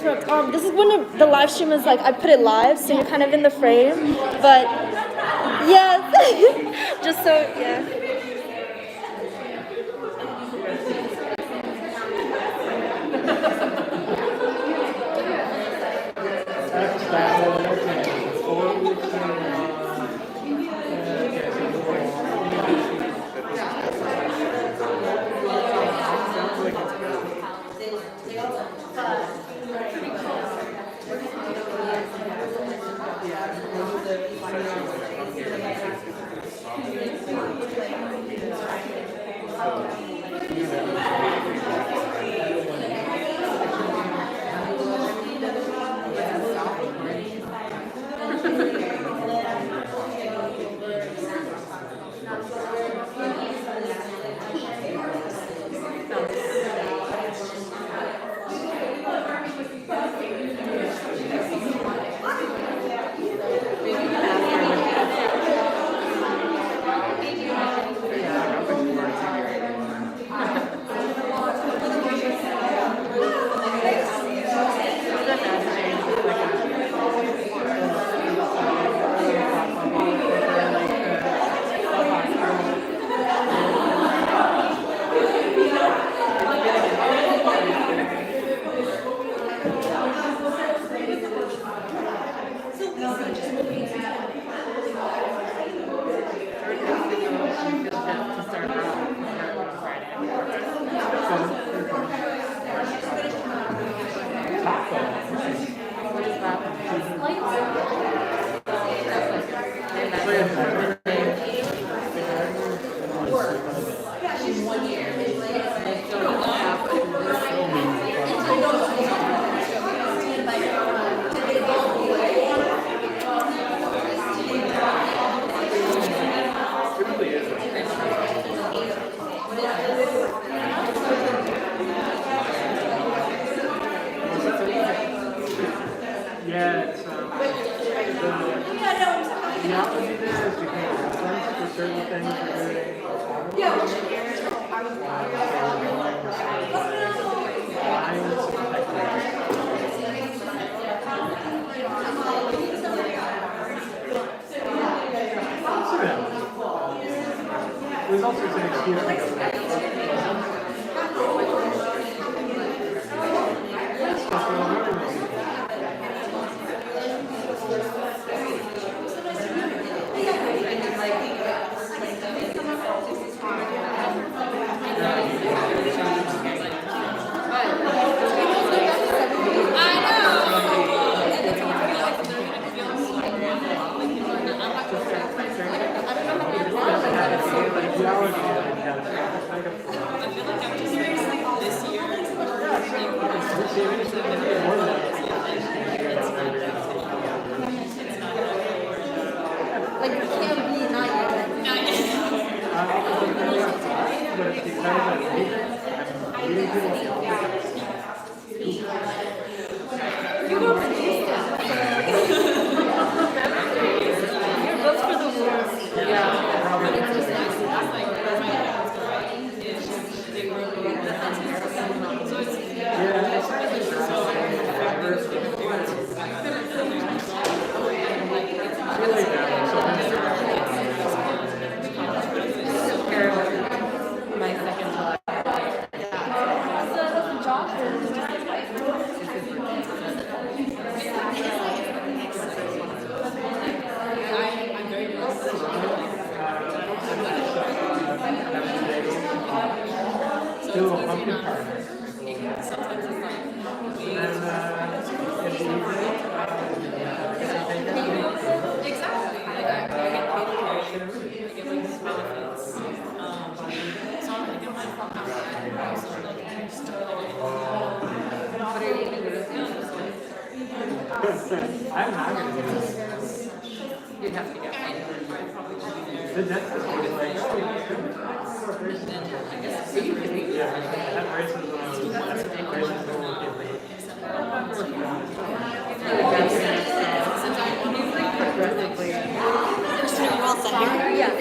interrupt. This is when the live stream is like I put it live, so you're kind of in the frame. But yeah, just so yeah.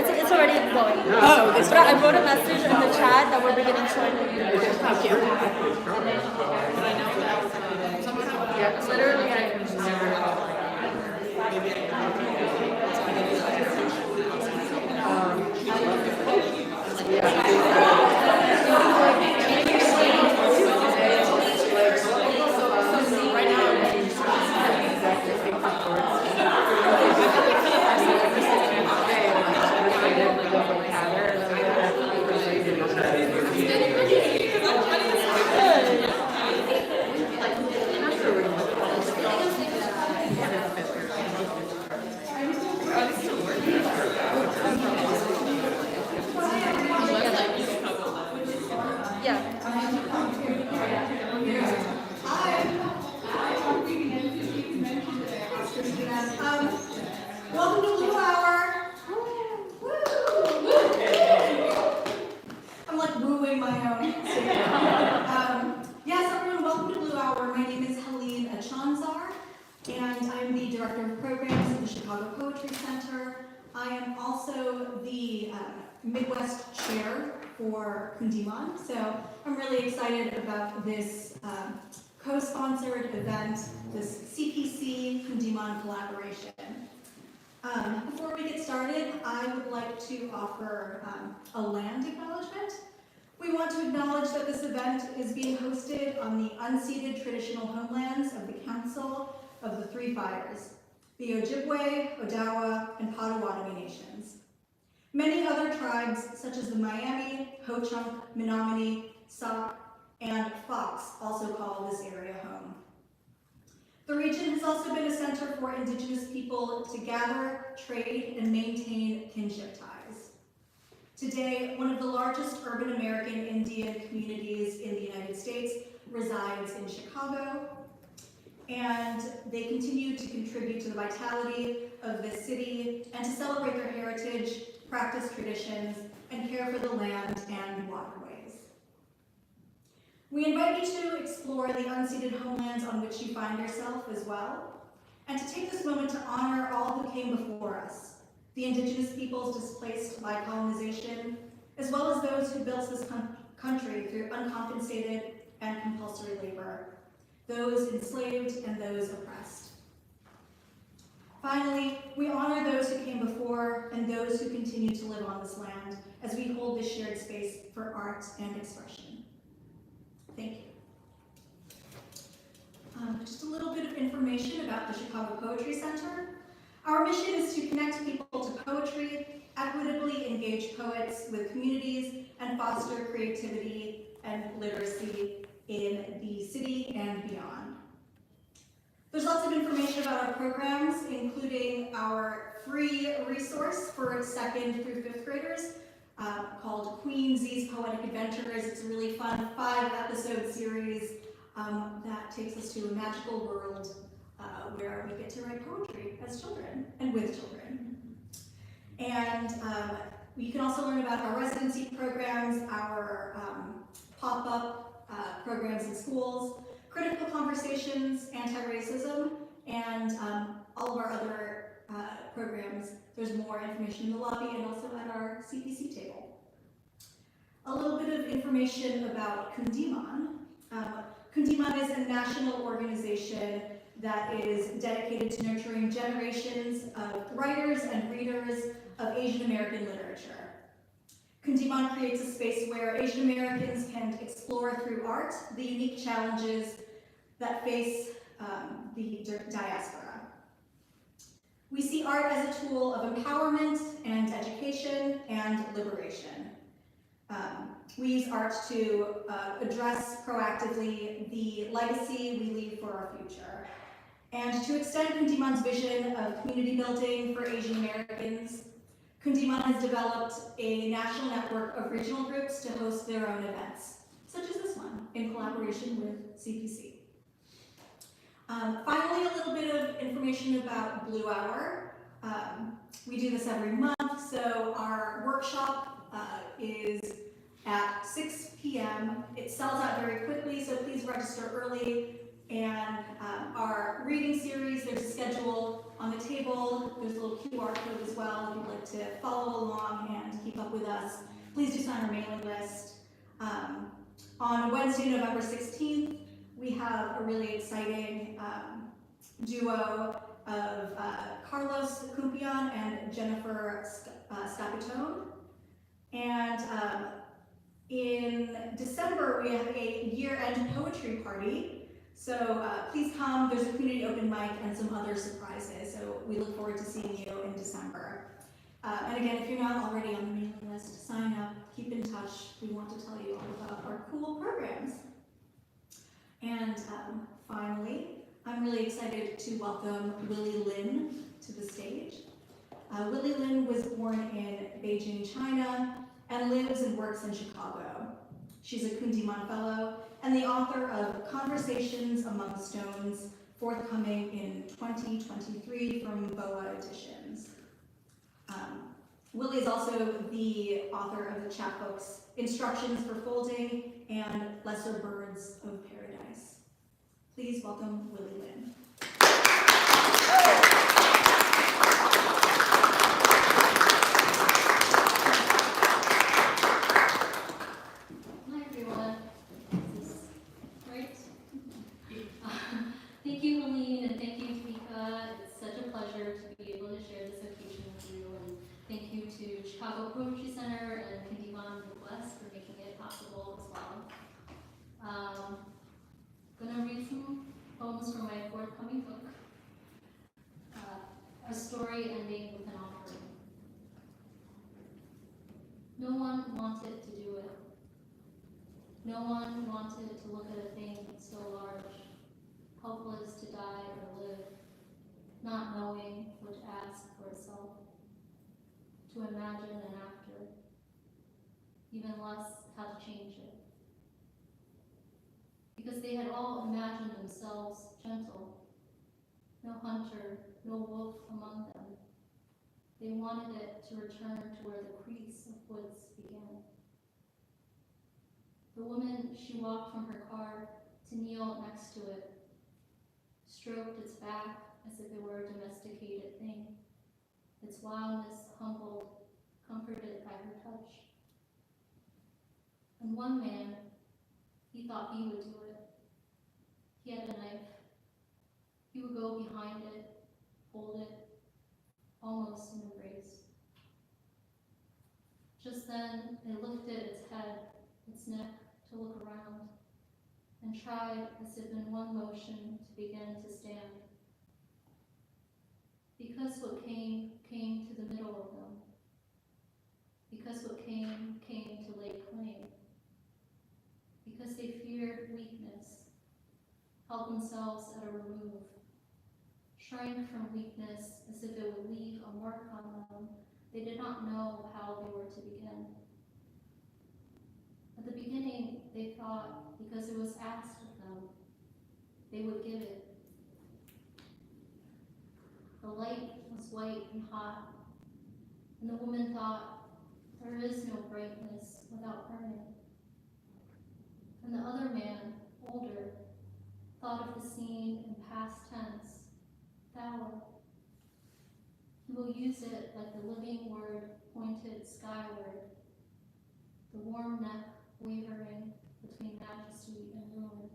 It's already going. Oh, but I wrote a message in the chat that we're beginning shortly. Thank you. literally I've never felt like Welcome to Blue Hour. Woo! I'm like wooing my own. Yes, everyone, welcome to Blue Hour. My name is Helene Achanzar, and I'm the Director of Programs at the Chicago Poetry Center. I am also the Midwest Chair for Kundiman, so I'm really excited about this co-sponsored event, this CPC Kundiman collaboration. Before we get started, I would like to offer a land acknowledgement. We want to acknowledge that this event is being hosted on the unceded traditional homelands of the Council of the Three Fires, the Ojibwe, Odawa, and Potawatomi nations. Many other tribes, such as the Miami, Ho-Chunk, Menominee, Sauk, and Fox, also call this area home. The region has also been a center for Indigenous people to gather, trade, and maintain kinship ties. Today, one of the largest urban American Indian communities in the United States resides in Chicago, and they continue to contribute to the vitality of this city and to celebrate their heritage, practice traditions, and care for the land and waterways. We invite you to explore the unceded homelands on which you find yourself as well, and to take this moment to honor all who came before us, the Indigenous peoples displaced by colonization, as well as those who built this country through uncompensated and compulsory labor, those enslaved and those oppressed. Finally, we honor those who came before and those who continue to live on this land as we hold this shared space for art and expression. Thank you. Just a little bit of information about the Chicago Poetry Center. Our mission is to connect people to poetry, equitably engage poets with communities, and foster creativity and literacy in the city and beyond. There's lots of information about our programs, including our free resource for 2nd through 5th graders, called Queen Z's Poetic Adventures. It's a really fun 5-episode series that takes us to a magical world where we get to write poetry as children and with children. And you can also learn about our residency programs, our pop-up programs in schools, critical conversations, anti-racism, and all of our other programs. There's more information in the lobby and also at our CPC table. A little bit of information about Kundiman. Kundiman is a national organization that is dedicated to nurturing generations of writers and readers of Asian American literature. Kundiman creates a space where Asian Americans can explore through art the unique challenges that face the diaspora. We see art as a tool of empowerment and education and liberation. We use art to address proactively the legacy we leave for our future, and to extend Kundiman's vision of community building for Asian Americans. Kundiman has developed a national network of regional groups to host their own events, such as this one, in collaboration with CPC. Finally, a little bit of information about Blue Hour. We do this every month, so our workshop is at 6 p.m. It sells out very quickly, so please register early. And our reading series, there's a schedule on the table. There's a little QR code as well if you'd like to follow along and keep up with us. Please do sign our mailing list. On Wednesday, November 16th, We have a really exciting duo of Carlos Cumpion and Jennifer Scapitone. And in December, we have a year-end poetry party. So please come, there's a community open mic and some other surprises. So we look forward to seeing you in December. And again, if you're not already on the mailing list, sign up, keep in touch. We want to tell you all about our cool programs. And finally, I'm really excited to welcome Willie Lin to the stage. Willie Lin was born in Beijing, China, and lives and works in Chicago. She's a Kundiman Fellow and the author of Conversations Among Stones, forthcoming in 2023 from BOA Editions. Willie is also the author of the chapbooks Instructions for Folding and Lesser Birds of Paradise. Please welcome Willie Lin. Hi everyone. Is this right? Thank you, Helene, and thank you, Dipika. It's such a pleasure to be able to share this occasion with you. And thank you to Chicago Poetry Center and Kundiman West for making it possible as well. I'm gonna read some poems from my forthcoming book, A Story Ending with an Offering. No one wanted to do it. No one wanted to look at a thing so large, helpless to die or live, not knowing what to ask for itself, to imagine an after, even less how to change it. Because they had all imagined themselves gentle, no hunter, no wolf among them. They wanted it to return to where the crease of woods began. The woman, she walked from her car to kneel next to it, stroked its back as if it were a domesticated thing, its wildness humbled, comforted by her touch. And one man, he thought he would do it. He had a knife. He would go behind it, hold it, almost an embrace. Just then, it lifted its head, its neck, to look around, and tried as if in one motion to begin to stand. Because what came to the middle of them. Because what came to lay claim. Because they feared weakness, held themselves at a remove, shrank from weakness as if it would leave a mark on them. They did not know how they were to begin. At the beginning, they thought because it was asked of them, they would give it. The light was white and hot, and the woman thought, there is no brightness without burning. And the other man, older, thought of the scene in past tense, thou. He will use it like the living word pointed skyward, the warm neck wavering between majesty and ruin.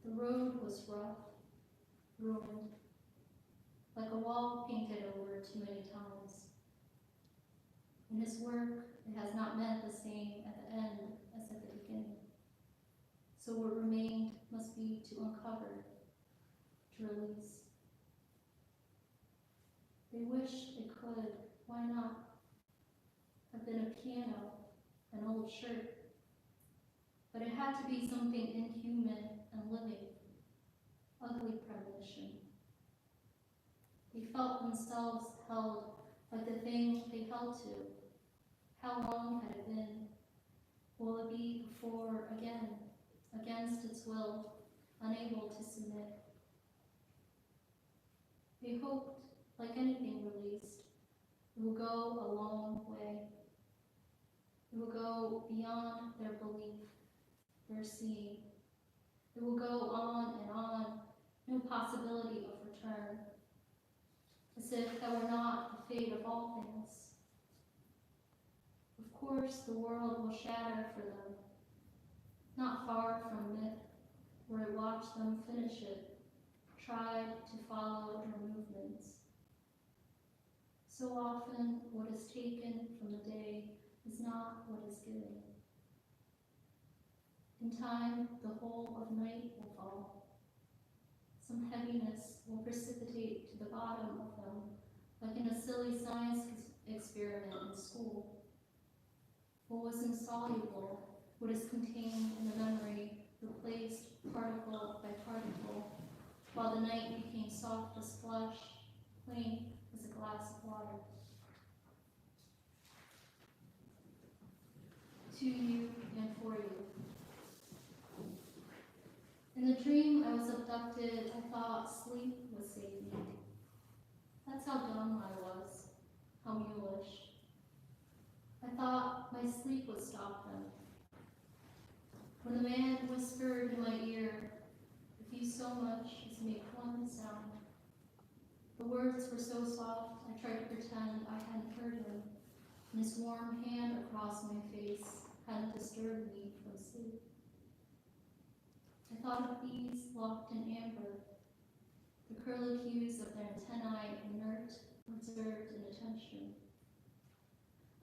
The road was rough, ruined, like a wall painted over too many times. In his work, it has not meant the same at the end as at the beginning. So what remained must be to uncover, to release. They wished it could, why not, have been a piano, an old shirt. But it had to be something inhuman and living, ugly premonition. They felt themselves held like the thing they held to. How long had it been? Will it be before again, against its will, unable to submit? They hoped, like anything released, it will go a long way. It will go beyond their belief, their seeing. It will go on, no possibility of return, as if that were not the fate of all things. Of course, the world will shatter for them. not far from myth, where I watched them finish it, tried to follow their movements. So often, what is taken from the day is not what is given. In time, the whole of night will fall. Some heaviness will precipitate to the bottom of them, like in a silly science experiment in school. What was insoluble, what is contained in the memory, replaced particle by particle, while the night became soft as flesh, plain as a glass of water. To you and for you. In the dream I was abducted, I thought sleep would save me. That's how dumb I was, how mulish. I thought my sleep would stop them. When the man whispered in my ear, if you so much as make one sound. The words were so soft, I tried to pretend I hadn't heard him, and his warm hand across my face hadn't disturbed me from sleep. I thought of bees locked in amber, the curlicues of their antennae inert, observed in attention.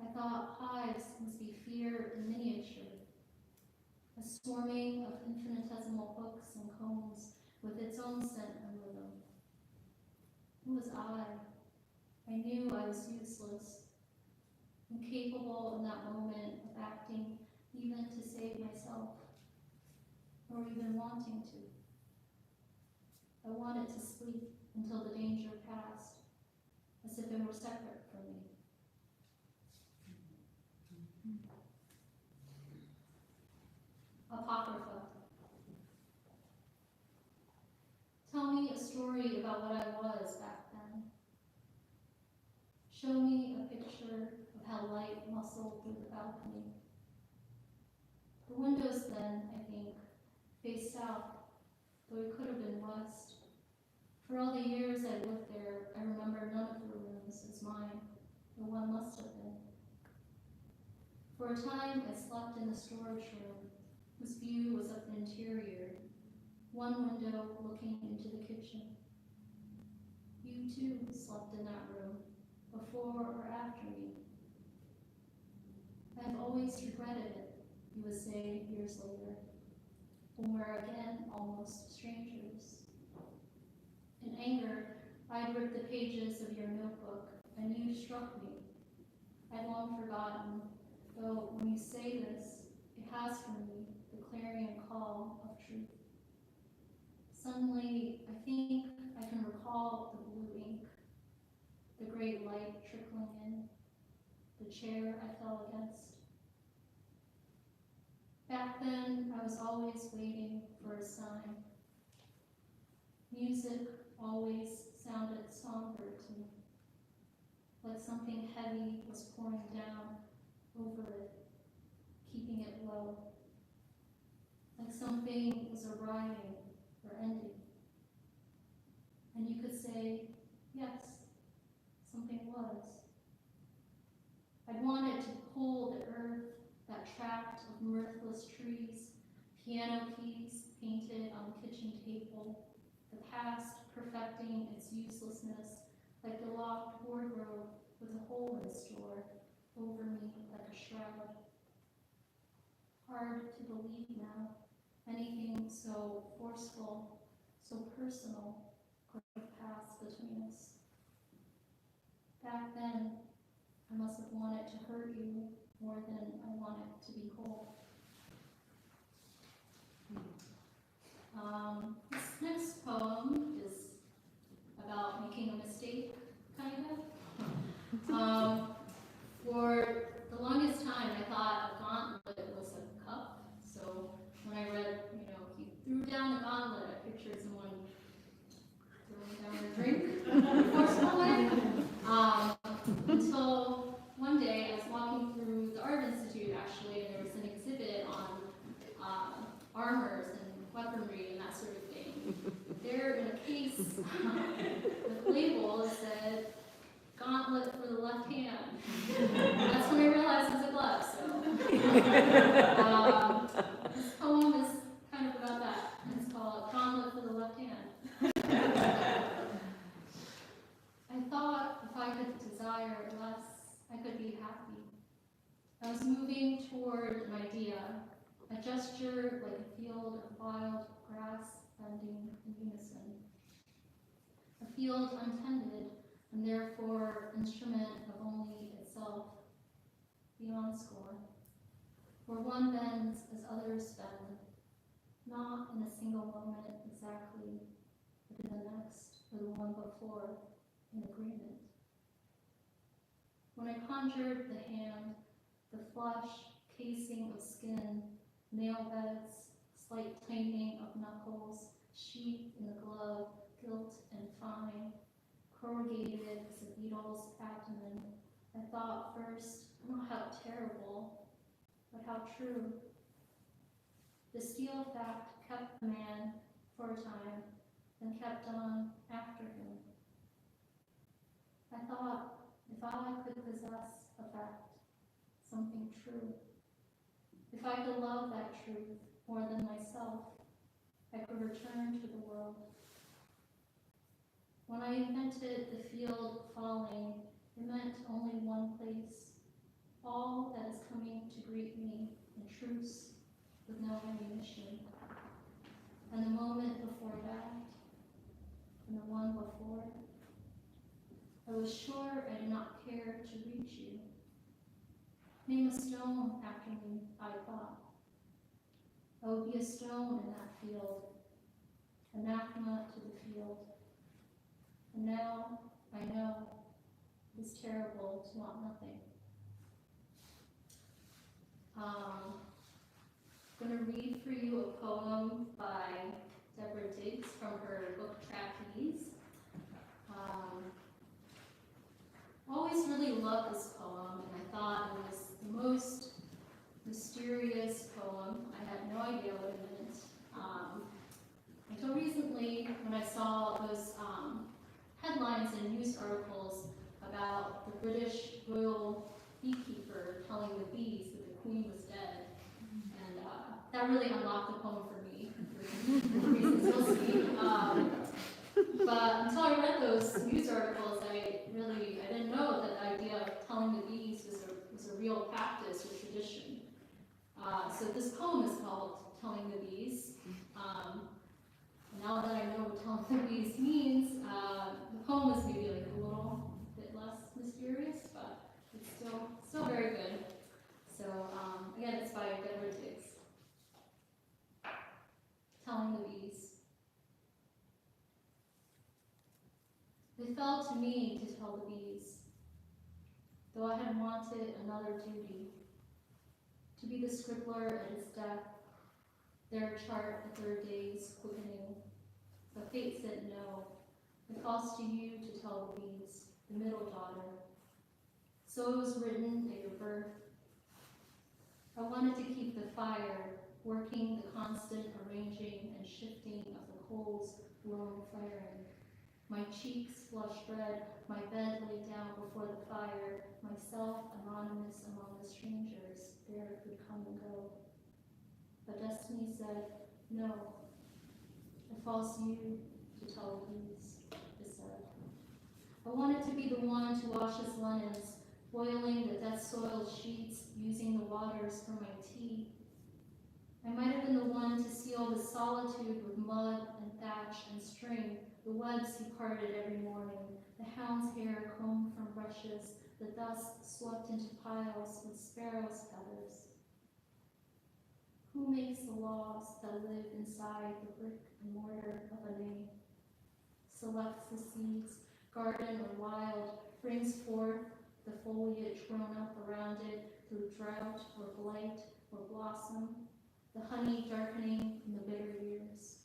I thought hives must be fear in miniature, a swarming of infinitesimal hooks and combs with its own scent and rhythm. Who was I? I knew I was useless, incapable in that moment of acting even to save myself, or even wanting to. I wanted to sleep until the danger passed, as if it were separate from me. Apocrypha. Tell me a story about what I was back then. Show me a picture of how light muscled through the balcony. The windows then, I think, faced south, though it could have been west. For all the years I lived there, I remember none of the rooms as mine, though one must have been. For a time, I slept in the storage room, whose view was of the interior, one window looking into the kitchen. You too slept in that room, before or after me. I have always regretted it, you would say years later, when we're again almost strangers. In anger, I had ripped the pages of your notebook, and you struck me. I'd long forgotten, though when you say this, it has for me the clarion call of truth. Suddenly, I think I can recall the blue ink, the great light trickling in, the chair I fell against. Back then, I was always waiting for a sign. Music always sounded somber to me, like something heavy was pouring down over it, keeping it low, like something was arriving or ending. And you could say, yes, something was. I'd wanted to pull the earth, that tract of mirthless trees, piano keys painted on the kitchen table, the past perfecting its uselessness, like the locked wardrobe with a hole in its door, over me like a shroud. Hard to believe now, anything so forceful, so personal, could have passed between us. Back then, I must have wanted to hurt you more than I wanted to be whole. This next poem is about making a mistake, kind of. For the longest time, I thought a gauntlet was a cup. So when I read, he threw down a gauntlet, I pictured someone throwing down a drink forceful way. Until one day, I was walking through the Art Institute, actually, and there was an exhibit on armors and weaponry and that sort of thing. There, in a case with label, it said, "Gauntlet for the left hand." That's when I realized it was a glove, so. This poem moving toward an idea, a gesture like a field of wild grass bending in unison. A field untended, and therefore instrument of only itself, beyond score, where one bends as others bend, not in a single moment exactly, but in the next, or the one before, in agreement. When I conjured the hand, the flush, casing of skin, nail beds, slight tightening of knuckles, sheath in the glove, gilt and fine, corrugated as a beetle's abdomen, I thought first, not how terrible, but how true. The steel fact kept the man for a time, and kept on after him. I thought, if I could possess a fact, something true, if I could love that truth more than myself, I could return to the world. When I invented the field falling, it meant only one place, all that is coming to greet me in truce with no ammunition. And the moment before that, and the one before, I was sure I did not care to reach you. Name a stone after me, I thought. I would be a stone in that field, anathema to the field. And now I know it is terrible to want nothing. I'm going to read for you a poem by Deborah Diggs from her book Trapeze. Always really loved this poem, and I thought it was the most mysterious poem. I had no idea what it meant. Until recently, when I saw those headlines and news articles about the British royal beekeeper telling the bees that the queen was dead. And that really unlocked the poem for me, for reasons you'll see. But until I read those news articles, I didn't know that the idea of telling the bees was a real practice or tradition. So this poem is called Telling the Bees. Now that I know what telling the bees means, the poem is maybe like a little bit less mysterious, but it's still very good. So again, it's by Deborah Diggs. Telling the Bees. They fell to me to tell the bees, though I had wanted another duty, to be the scribbler at his death, their chart the third day's quickening. But fate said no, it falls to you to tell the bees, the middle daughter. So it was written at your birth. I wanted to keep the fire, working the constant arranging and shifting of the coals blown flaring. My cheeks flushed red, my bed lay down before the fire, myself anonymous among the strangers, there could come and go. But destiny said, no, it falls to you to tell the bees, it said. I wanted to be the one to wash his linens, boiling the death-soiled sheets, using the waters for my tea. I might have been the one to seal the solitude with mud and thatch and string, the webs he parted every morning, the hound's hair combed from brushes, the dust swept into piles with sparrows' feathers. Who makes the laws that live inside the brick and mortar of a name? Selects the seeds, garden or wild, brings forth the foliage grown up around it through drought or blight or blossom, the honey darkening in the bitter years.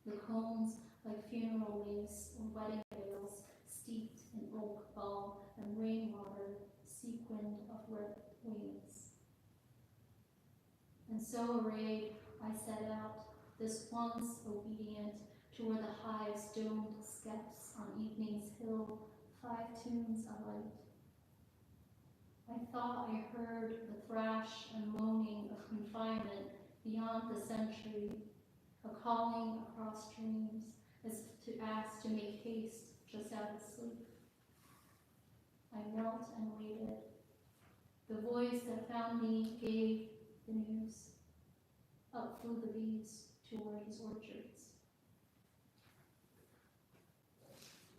The combs like funeral lace or wedding veils, steeped in oak balm and rainwater, sequined of red wings. And so arrayed, I set out, this once obedient, toward the hive's domed steps on evening's hill, 5 tunes alight. I thought I heard the thrash and moaning of confinement beyond the century, a calling across dreams, as if to ask to make haste just out of sleep. I knelt and waited. The voice that found me gave the news. Up flew the bees toward his orchards.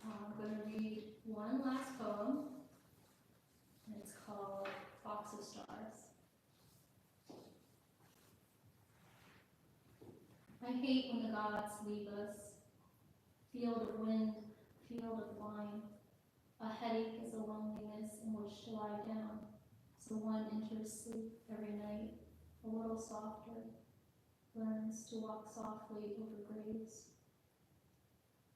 I'm going to read one last poem, and it's called Box of Stars. I hate when the gods leave us. Field of wind, field of wine. A headache is a loneliness in which to lie down, so one enters sleep every night, a little softer, learns to walk softly over graves.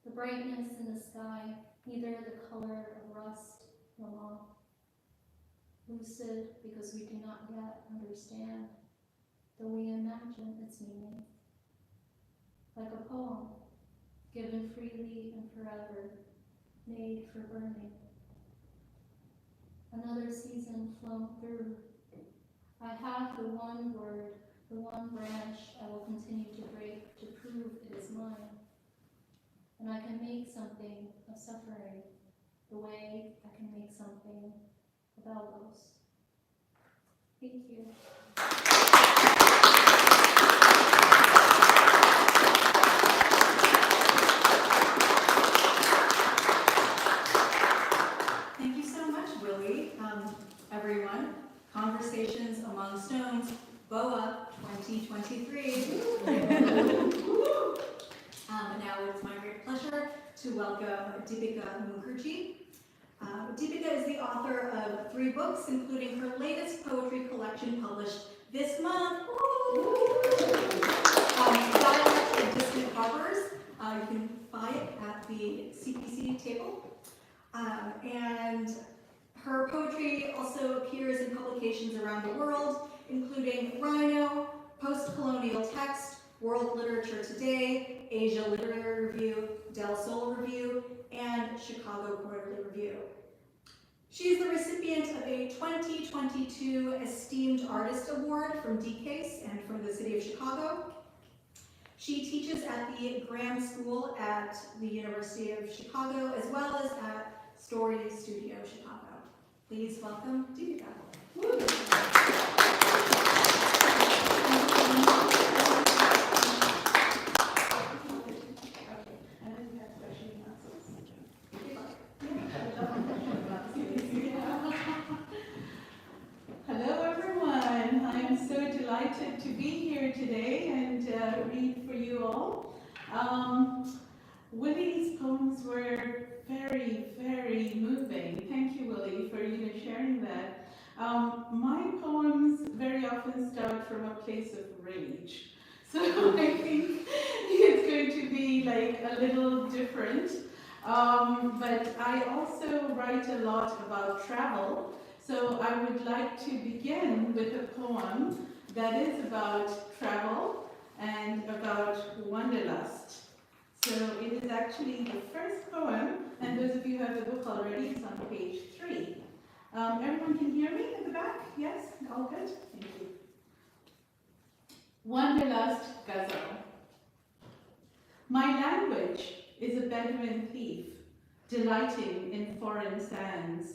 The brightness in the sky, neither the color of rust nor moth. Lucid because we do not yet understand, though we imagine its meaning. Like a poem, given freely and forever, made for burning. Another season flown through. I have the one word, the one branch I will continue to break to prove it is mine. And I can make something of suffering, the way I can make something of elbows. Thank you. Thank you so much, Willie. Everyone, Conversations Among Stones, BOA 2023. Now it's my great pleasure to welcome Dipika Mukherjee. Dipika is the author of 3 books, including her latest poetry collection published this month. Dialect and Distant Harbors. You can buy it at the CPC table. And her poetry also appears in publications around the world, including Rhino, Post-Colonial Text, World Literature Today, Asia Literary Review, Del Sol Review, and Chicago Quarterly Review. She is the recipient of a 2022 Esteemed Artist Award from DCASE and from the City of Chicago. She teaches at the Graham School at the University of Chicago, as well as at Story Studio Chicago. Please welcome Dipika. Hello everyone, I'm so delighted to be here today and read for you all. Willie's poems were very, very moving. Thank you, Willie, for sharing that. My poems very often start from a place of rage. So I think it's going to be like a little different. But I also write a lot about travel. So I would like to begin with a poem that is about travel and about wanderlust. So it is actually the first poem, and those of you who have the book already, it's on page 3. Everyone can hear me at the back? Yes? All good? Thank you. Wanderlust Ghazal. My language is a Bedouin thief, delighting in foreign sands.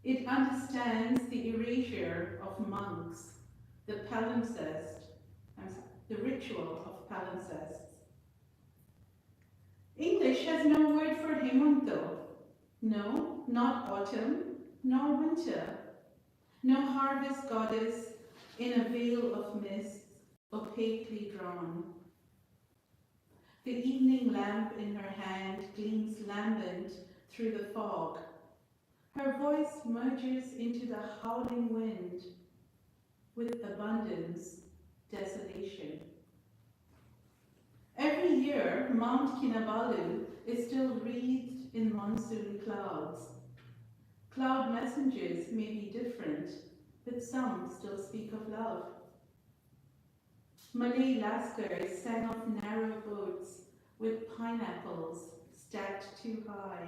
It understands the erasure of monks, the ritual of palimpsests. English has no word for hemonto. No, not autumn, nor winter. No harvest goddess in a veil of mist, opaquely drawn. The evening lamp in her hand gleams lambent through the fog. Her voice merges into the howling wind with abundance, desolation. Every year, Mount Kinabalu is still wreathed in monsoon clouds. Cloud messengers may be different, but some still speak of love. Malay lascars sang of narrow boats with pineapples stacked too high.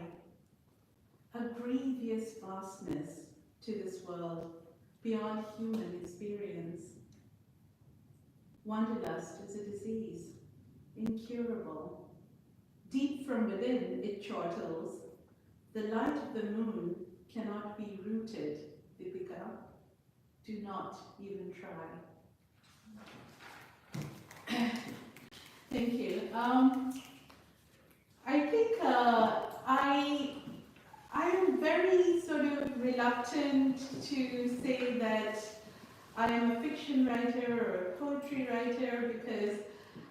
A grievous vastness to this world beyond human experience. Wanderlust is a disease, incurable. Deep from within it chortles. The light of the moon cannot be rooted, Dipika. do not even try. Thank you. I think I am very sort of reluctant to say that I am a fiction writer or a poetry writer because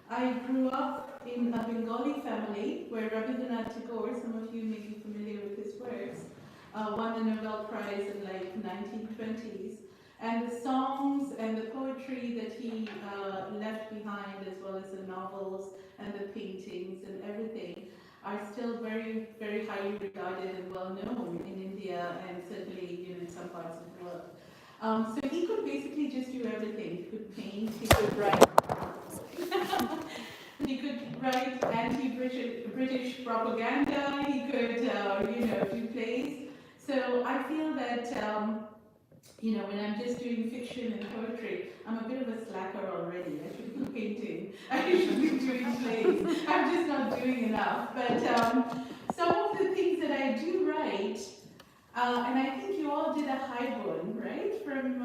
I grew up in a Bengali family where Rabindranath Tagore, some of you may be familiar with his works, won the Nobel Prize in like 1920s. And the songs and the poetry that he left behind, as well as the novels and the paintings and everything, are still very, very highly regarded and well known in India and certainly in some parts of the world. So he could basically just do everything. He could paint, he could write, he could write anti-British propaganda, he could, do plays. So I feel that, when I'm just doing fiction and poetry, I'm a bit of a slacker already. I should be painting, I should be doing plays. I'm just not doing enough. But some of the things that I do write, and I think you all did a high one, right, from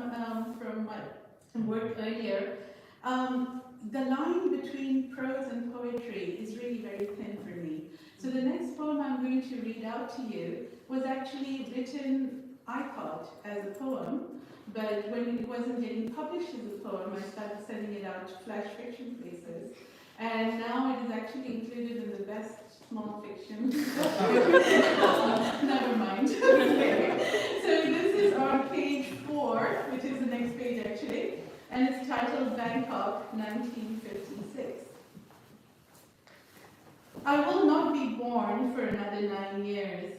my work earlier. The line between prose and poetry is really very thin for me. So the next poem I'm going to read out to you was actually written, I thought, as a poem, but when it wasn't getting published as a poem, I started sending it out to flash fiction places. And now it is actually included in the best small fiction. Never mind. Okay. So this is on page 4, which is the next page actually, and it's titled Bangkok, 1956. I will not be born for another 9 years.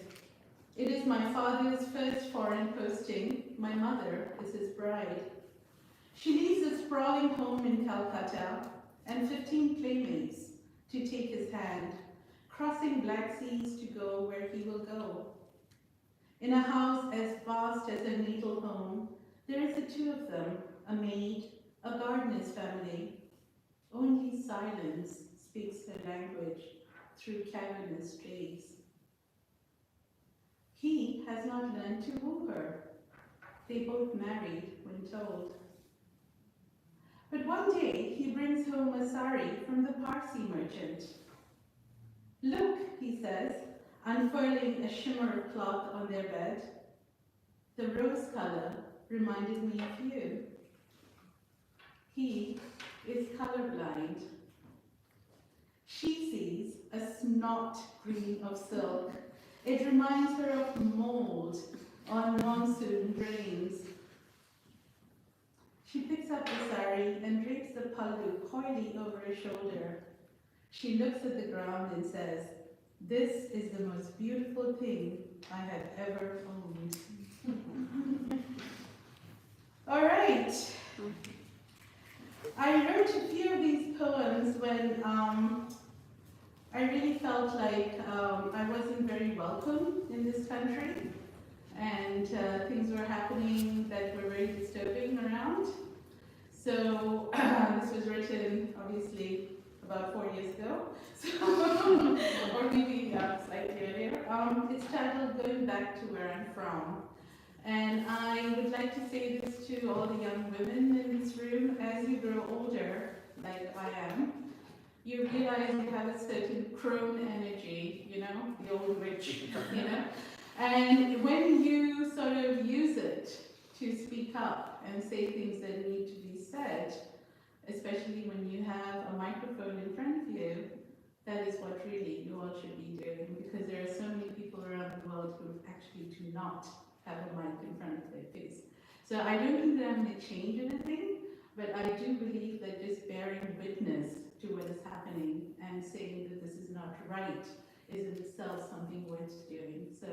It is my father's first foreign posting. My mother is his bride. She leaves a sprawling home in Calcutta and 15 playmates to take his hand, crossing black seas to go where he will go. In a house as vast as her natal home, there is the two of them, a maid, a gardener's family. Only silence speaks her language through cavernous trees. He has not learned to woo her. They both married when told. But one day he brings home a sari from the Parsi merchant. Look, he says, unfurling a shimmer of cloth on their bed. The rose color reminded me of you. He is colorblind. She sees a snot green of silk. It reminds her of mold on monsoon drains. She picks up the sari and drapes the pallu coyly over her shoulder. She looks at the ground and says, "This is the most beautiful thing I have ever owned." All right. I wrote a few of these poems when I really felt like I wasn't very welcome in this country, and things were happening that were very disturbing around. So this was written, obviously, about 4 years ago, so, or maybe slightly earlier. It's titled Going Back to Where I'm From. And I would like to say this to all the young women in this room: as you grow older, like I am, you realize you have a certain crone energy, the old witch, And when you sort of use it to speak up and say things that need to be said, especially when you have a microphone in front of you, that is what really you all should be doing, because there are so many people around the world who actually do not have a mic in front of their face. So I don't think that I'm going to change anything, but I do believe that just bearing witness to what is happening and saying that this is not right is in itself something worth doing. So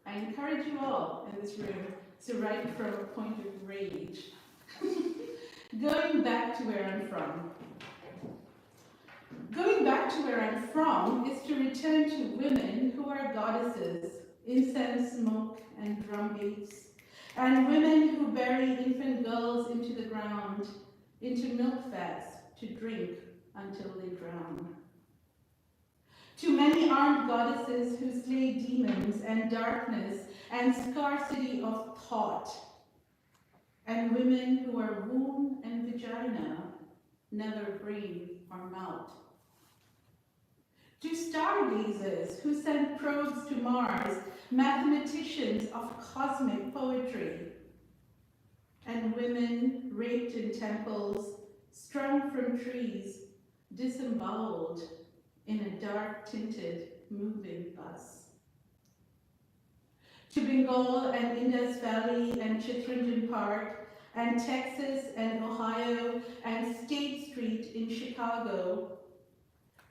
I encourage you all in this room to write from a point of rage. Going back to where I'm from. Going back to where I'm from is to return to women who are goddesses, incense, smoke, and drum beats, and women who bury infant girls into the ground, into milk vats to drink until they drown. To many armed goddesses who slay demons and darkness and scarcity of thought, and women who are womb and vagina, never brain or mouth. To stargazers who sent probes to Mars, mathematicians of cosmic poetry, and women raped in temples, strung from trees, disemboweled in a dark-tinted moving bus. To Bengal and Indus Valley and Chittenden Park and Texas and Ohio and State Street in Chicago,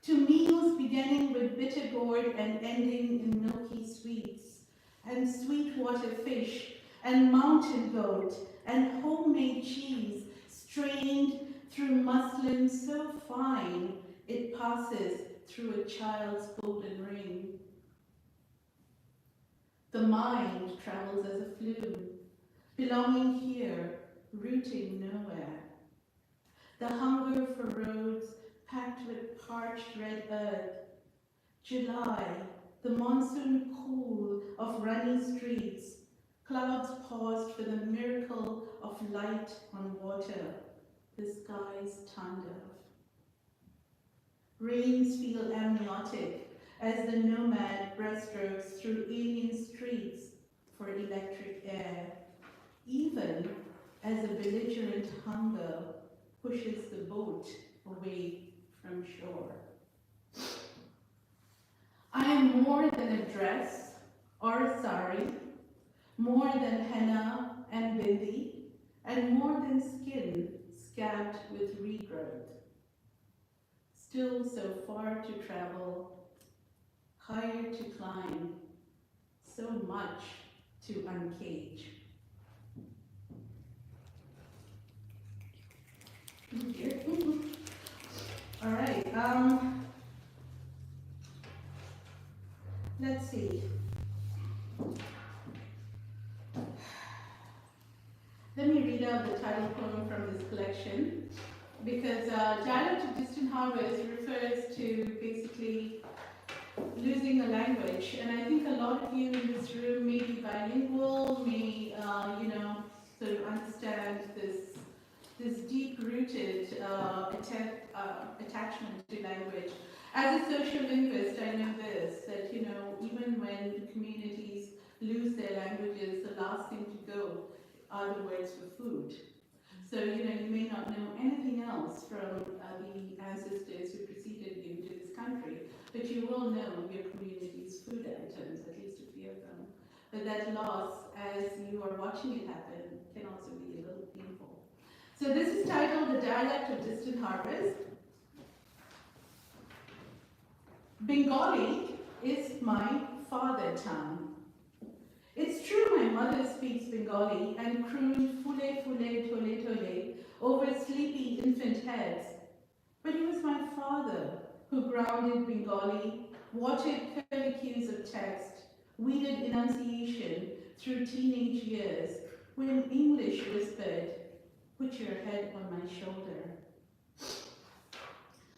to meals beginning with bitter gourd and ending in milky sweets, and sweetwater fish and mountain goat and homemade cheese strained through muslin so fine it passes through a child's golden ring. The mind travels as a flume, belonging here, rooting nowhere. The hunger for roads packed with parched red earth. July, the monsoon cool of running streets. Clouds paused for the miracle of light on water. The skies turned off. Rains feel amniotic as the nomad breaststrokes through alien streets for electric air, even as a belligerent hunger pushes the boat away from shore. I am more than a dress or a sari, more than henna and bindi, and more than skin scabbed with regrowth. Still so far to travel, higher to climb, so much to uncage. Thank you. All right, let's see. Let me read out the title poem from this collection, because Dialect of Distant Harvest refers to basically losing a language, and I think a lot of you in this room may be bilingual, may sort of understand this deep-rooted attachment to language. As a social linguist, I know this, that even when communities lose their languages, the last thing to go are the words for food. So you may not know anything else from the ancestors who preceded you to this country, but you will know your community's food items, at least a few of them. But that loss, as you are watching it happen, can also be a little painful. So this is titled The Dialect of Distant Harvest. Bengali is my father tongue. It's true my mother speaks Bengali and crooned fule fule tole tole over sleepy infant heads. But it was my father who grounded Bengali, watered curlicues of text, weeded enunciation through teenage years, when English whispered, "Put your head on my shoulder."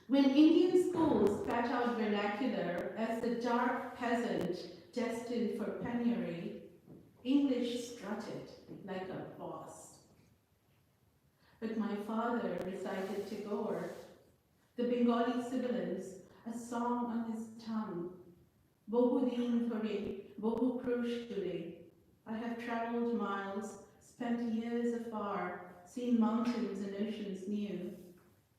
When Indian schools spat out vernacular as the dark peasant destined for penury, English strutted like a boss. But my father recited Tagore, the Bengali sibilants, a song on his tongue. Bohu din thore, bohu krush dure. I have traveled miles, spent years afar, seen mountains and oceans new,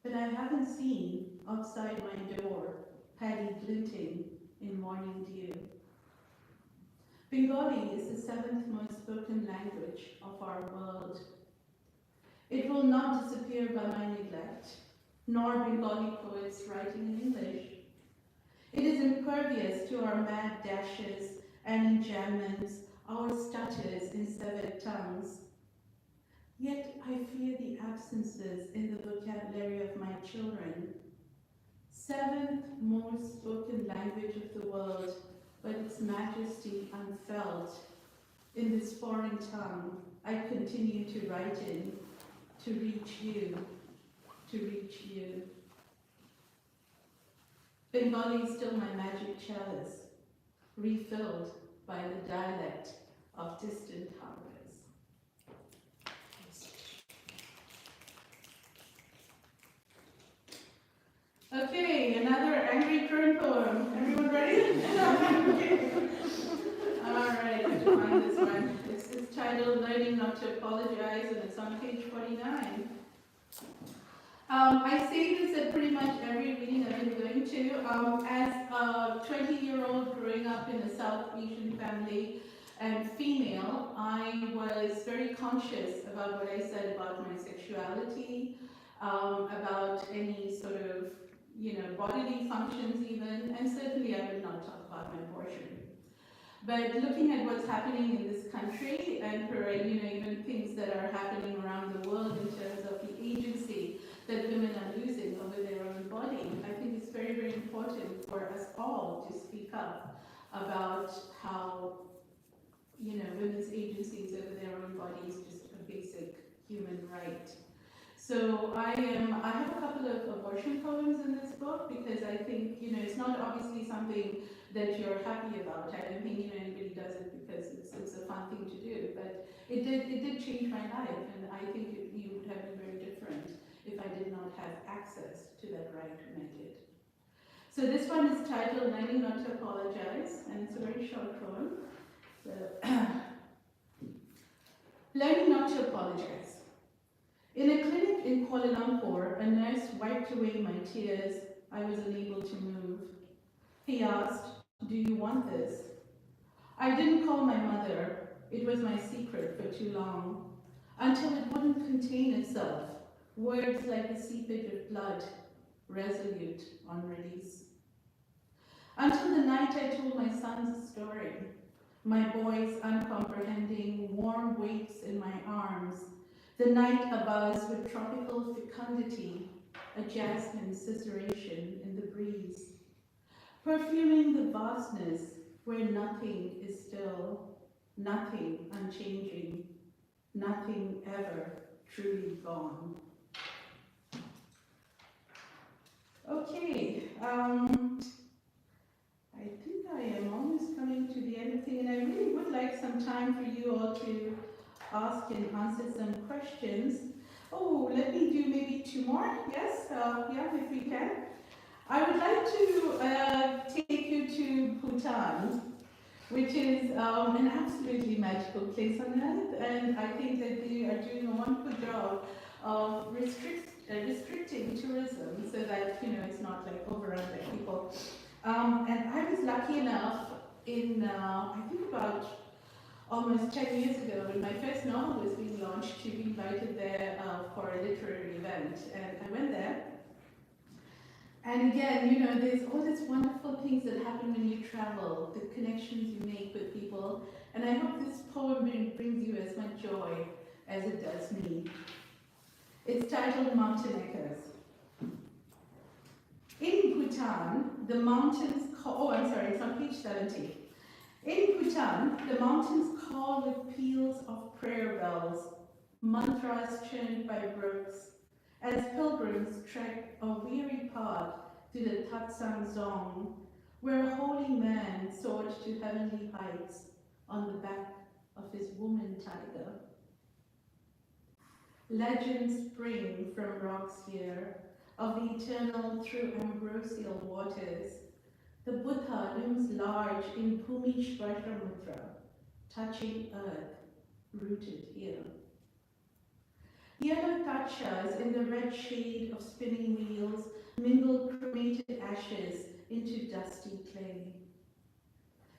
but I haven't seen outside my door paddy glinting in morning dew. Bengali is the 7th most spoken language of our world. It will not disappear by my neglect, nor Bengali poets writing in English. It is impervious to our mad dashes and enjambments, our stutters in severed tongues. Yet I fear the absences in the vocabulary of my children. 7th most spoken language of the world, but its majesty unfelt. In this foreign tongue, I continue to write in, to reach you, to reach you. Bengali is still my magic chalice, refilled by the dialect of distant harvest. Okay, another angry current poem. Everyone ready? Okay. All right, let's find this one. It's titled Learning Not to Apologize, and it's on page 49. I say this at pretty much every reading I've been going to. As a 20-year-old growing up in a South Asian family and female, I was very conscious about what I said about my sexuality, about any sort of, bodily functions even, and certainly I would not talk about my abortion. But looking at what's happening in this country and for, even things that are happening around the world in terms of the agency that women are losing over their own body, I think it's very, very important for us all to speak up about how, women's agencies over their own bodies is just a basic human right. So I have a couple of abortion poems in this book because I think, it's not obviously something that you're happy about. I don't think, anybody does it because it's a fun thing to do, but it did change my life, and I think it would have been very different if I did not have access to that right when I did. So this one is titled Learning Not to Apologize, and it's a very short poem. So Learning Not to Apologize. In a clinic in Kuala Lumpur, a nurse wiped away my tears. I was unable to move. He asked, "Do you want this?" I didn't call my mother. It was my secret for too long, until it wouldn't contain itself. Words like the seepage of blood, resolute on release. Until the night I told my son's story, my boy's uncomprehending, warm weights in my arms, the night abuzz with tropical fecundity, a jasmine susurration in the breeze, perfuming the vastness where nothing is still, nothing unchanging, nothing ever truly gone. Okay, I think I am almost coming to the end of thing, and I really would like some time for you all to ask and answer some questions. Oh, let me do maybe two more. Yes, yeah, if we can. I would like to take you to Bhutan, which is an absolutely magical place on earth, and I think that they are doing a wonderful job of restricting tourism so that it's not like overrun by people. And I was lucky enough in I think about almost 10 years ago, when my first novel was being launched, to be invited there for a literary event, and I went there. And again, there's all these wonderful things that happen when you travel, the connections you make with people, and I hope this poem brings you as much joy as it does me. It's titled Mountain Echoes. In Bhutan, the mountains call, it's on page 70. In Bhutan, the mountains call with peals of prayer bells, mantras chanted by brooks, as pilgrims trek a weary path to the Tatsang Zong, where a holy man soared to heavenly heights on the back of his woman tiger. Legends spring from rocks here of the eternal through ambrosial waters. The Buddha looms large in Bhumishvara Mudra, touching earth, rooted here. Yellow tachas in the red shade of spinning wheels mingle cremated ashes into dusty clay.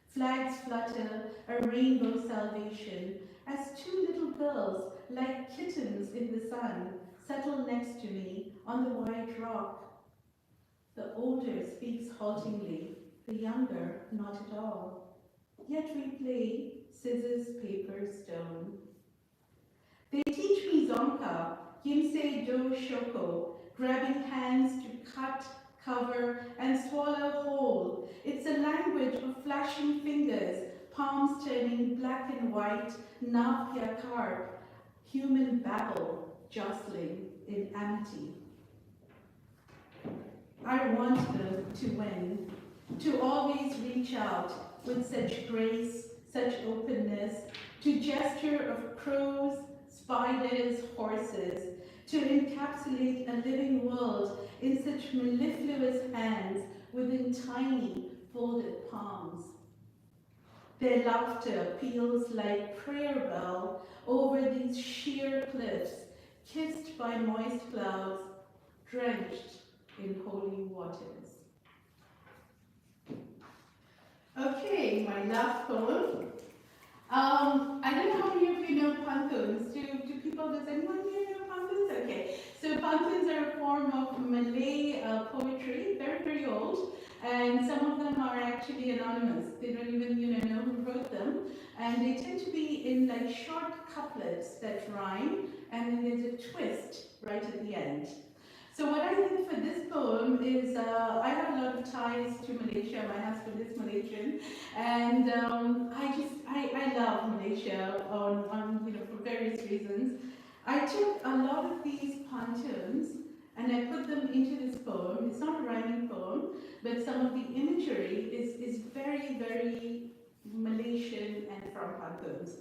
Flags flutter a rainbow salvation as two little girls, like kittens in the sun, settle next to me on the white rock. The older speaks haltingly, the younger not at all. Yet we play scissors, paper, stone. They teach me Zonka, Gimse Do Shoko, grabbing hands to cut, cover, and swallow whole. It's a language of flashing fingers, palms turning black and white, Navya carp, human babble jostling in amity. I want them to win, to always reach out with such grace, such openness, to gesture of crows, spiders, horses, to encapsulate a living world in such mellifluous hands within tiny folded palms. Their laughter peals like prayer bell over these sheer cliffs, kissed by moist clouds, drenched in holy waters. Okay, my last poem. I don't know how many of you know pantuns. Do people, does anyone here know pantuns? Okay, so pantuns are a form of Malay poetry, very, very old, and some of them are actually anonymous. They don't even know who wrote them, and they tend to be in like short couplets that rhyme, and then there's a twist right at the end. So what I did for this poem is, I have a lot of ties to Malaysia. My husband is Malaysian, and I love Malaysia for various reasons. I took a lot of these pantoums and I put them into this poem. It's not a rhyming poem, but some of the imagery is very, very Malaysian and from pantoums.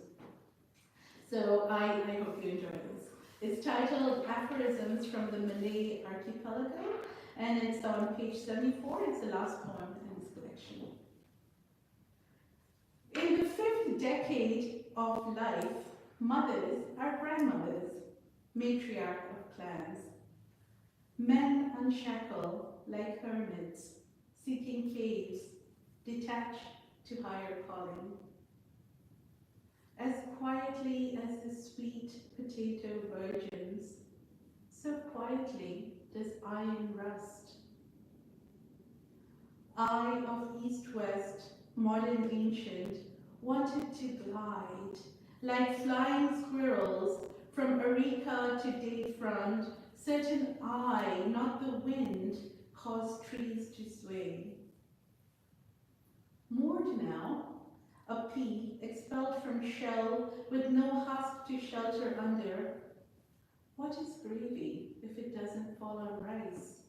So I hope you enjoy this. It's titled Aphorisms from the Malay Archipelago, and it's on page 74. It's the last poem in this collection. In the 5th decade of life, mothers are grandmothers, matriarch of clans. Men unshackle like hermits, seeking caves, detached to higher calling. As quietly as the sweet potato virgins, so quietly does iron rust. I of East-West, modern ancient, wanted to glide, like flying squirrels, from Arica to Dayfront, certain I, not the wind, caused trees to sway. Moored now, a pea expelled from shell with no husk to shelter under. What is gravy if it doesn't fall on rice?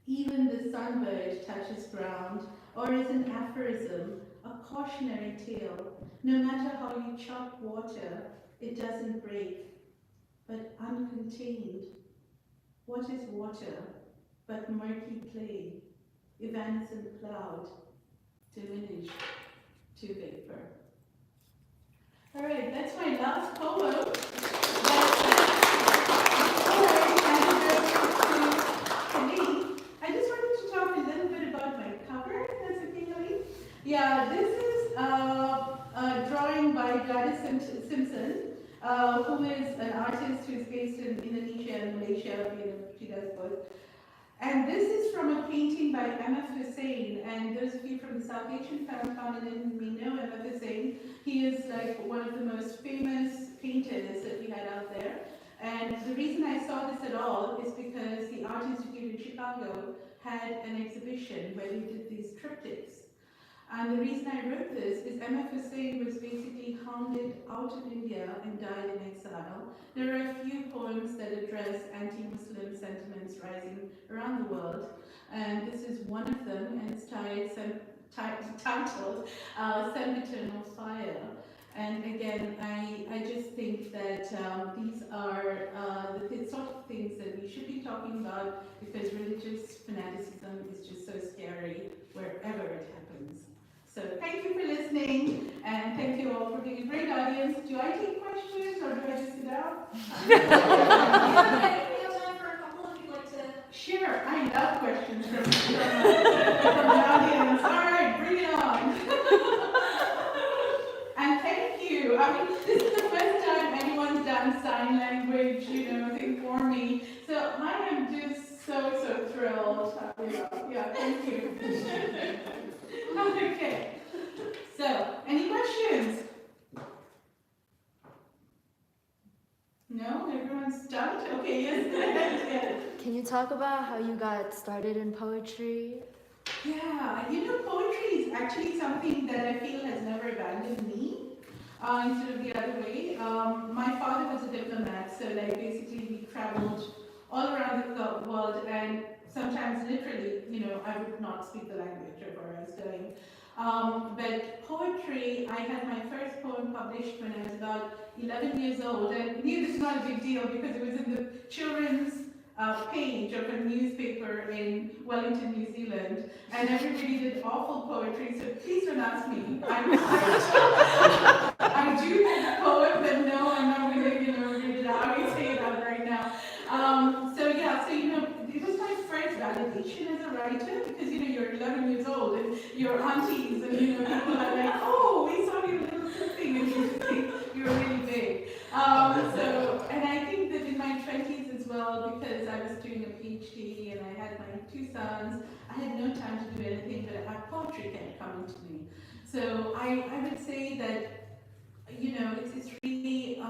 Even the sunbird touches ground, or is an aphorism, a cautionary tale. No matter how you chop water, it doesn't break, but uncontained. What is water but murky clay, evanescent cloud, diminished to vapor? All right, that's my last poem. I just wanted to talk a little bit about my cover, if that's okay, Lily? Yeah, this is a drawing by Gladys Simpson, who is an artist who is based in Indonesia and Malaysia. She does both. And this is from a painting by M.F. Hussain, and those of you from the South Asian continent may know M.F. Hussain. He is like one of the most famous painters that we had out there. And the reason I saw this at all is because the Art Institute in Chicago had an exhibition where they did these triptychs. And the reason I wrote this is M.F. Hussain was basically hounded out of India and died in exile. There are a few poems that address anti-Muslim sentiments rising around the world, and this is one of them, and it's titled Sempiternal Fire. And again, I just think that these are the sort of things that we should be talking about, because religious fanaticism is just so scary wherever it happens. So thank you for listening, and thank you all for being a great audience. Do I take questions, or do I just sit down? We have time for a couple if you'd like to. Sure, I love questions from the audience. All right, bring it on. And thank you. I mean, this is the first time anyone's done sign language, thing for me. So I am just so thrilled. Yeah, thank you. Okay. So, any questions? No? Everyone's stumped? Okay, yes. Can you talk about how you got started in poetry? Yeah, poetry is actually something that I feel has never abandoned me, instead of the other way. My father was a diplomat, so basically we traveled all around the world, and sometimes literally, I would not speak the language of where I was going. But poetry, I had my first poem published when I was about 11 years old, and this is not a big deal because it was in the children's page of a newspaper in Wellington, New Zealand, and everybody did awful poetry, so please don't ask me. I do have a poem, but no, I'm not going to, read it out. I say it out right now. It was my first validation as a writer because, you're 11 years old and your aunties and, people are like, oh, we saw your little thing and you just think you're really big. And I think that in my 20s as well, because I was doing a PhD and I had my 2 sons, I had no time to do anything, but poetry kept coming to me. So I would say that it's really, I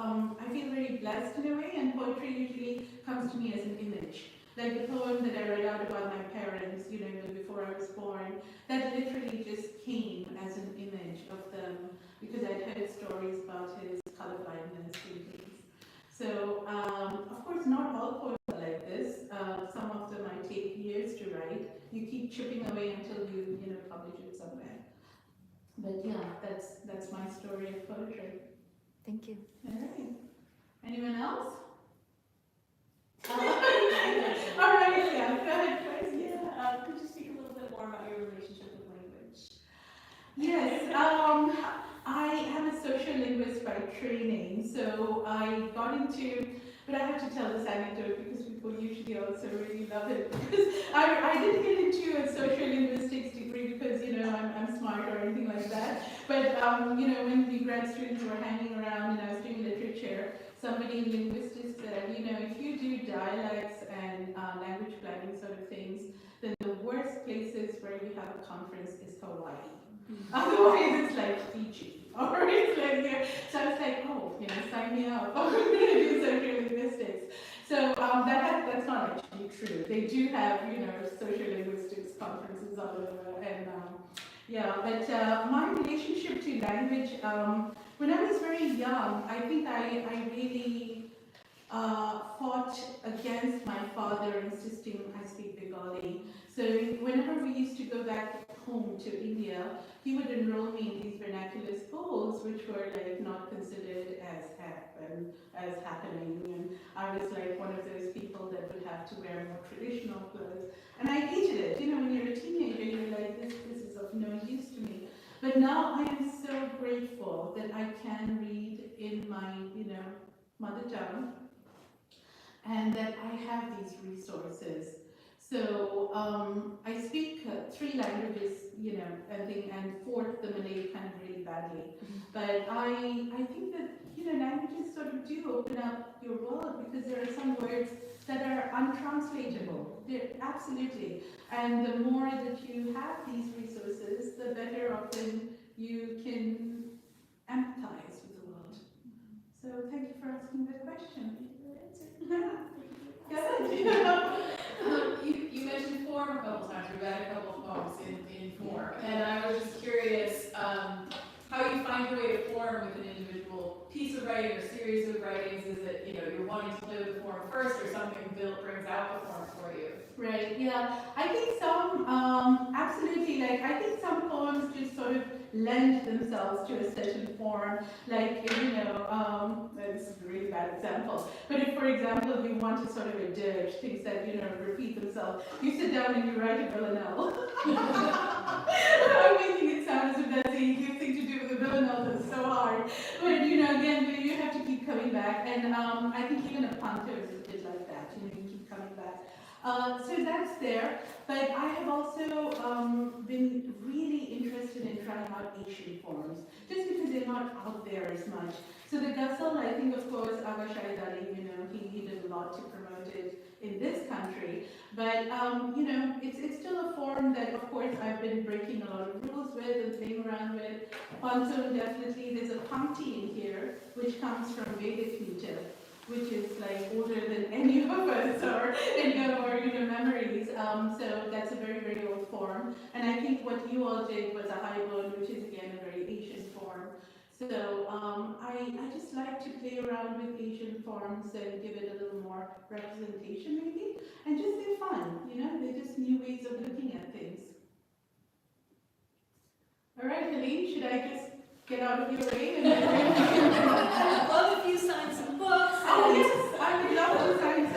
feel very blessed in a way, and poetry usually comes to me as an image. Like the poem that I read out about my parents, before I was born, that literally just came as an image of them because I'd heard stories about his colorblindness and things. So, of course, not all poems are like this. Some of them might take years to write. You keep chipping away until you, publish it somewhere. But yeah, that's my story of poetry. Thank you. All right. Anyone else? All right, yeah, go ahead, Chris. Yeah, could you speak a little bit more about your relationship with language? Yes, I am a social linguist by training, so I got into, but I have to tell this anecdote because people usually also really love it. Because I didn't get into a social linguistics degree because, I'm smart or anything like that. But, when the grad students were hanging around and I was doing literature, somebody in linguistics said, if you do dialects and language planning sort of things, then the worst places where you have a conference is Hawaii. Otherwise, it's like Fiji, or it's like here. So I was like, oh, sign me up. I'm going to do social linguistics. So that's not actually true. They do have, social linguistics conferences all over, and but my relationship to language, when I was very young, I think I really fought against my father insisting I speak Bengali. So whenever we used to go back home to India, he would enroll me in these vernacular schools, which were like not considered as happening. And I was like one of those people that would have to wear more traditional clothes. And I hated it. When you're a teenager, you're like, this is of no use to me. But now I am so grateful that I can read in my, mother tongue, and that I have these resources. So I speak 3 languages, and 4th, the Malay, kind of really badly. But I think that, languages sort of do open up your world because there are some words that are untranslatable. They're absolutely. And the more that you have these resources, the better often you can empathize with the world. So thank you for asking that question. Good. You mentioned form a couple times. We've had a couple of poems in form, and I was just curious how you find your way to form with an individual piece of writing or series of writings. Is it you're wanting to play with the form first, or something brings out the form for you? Right. Yeah. I think some absolutely. Like I think some poems just sort of lend themselves to a certain form. Like this is a really bad example. But if, for example, you want to sort of a dirge, things that repeat themselves, you sit down and you write a villanelle. I'm making it sound as if that's the easiest thing to do with a villanelle. That's so hard. But again, you have to keep coming back. And I think even a punter is a bit like that. You keep coming back. So that's there, but I have also been really interested in trying out Asian forms, just because they're not out there as much. So the Ghazal, I think, of course, Aga Shahid Ali, he did a lot to promote it in this country, but it's still a form that, of course, I've been breaking a lot of rules with and playing around with. Also, definitely, there's a Pamti in here, which comes from Vedic meter, which is like older than any of us or any of our memories. So that's a very, very old form. And I think what you all did was a high bone, which is again a very Asian form. So I just like to play around with Asian forms and give it a little more representation maybe. And just they're fun, they're just new ways of looking at things. All get out of your way and I'd love if you signed some books. Oh yes, I would love to sign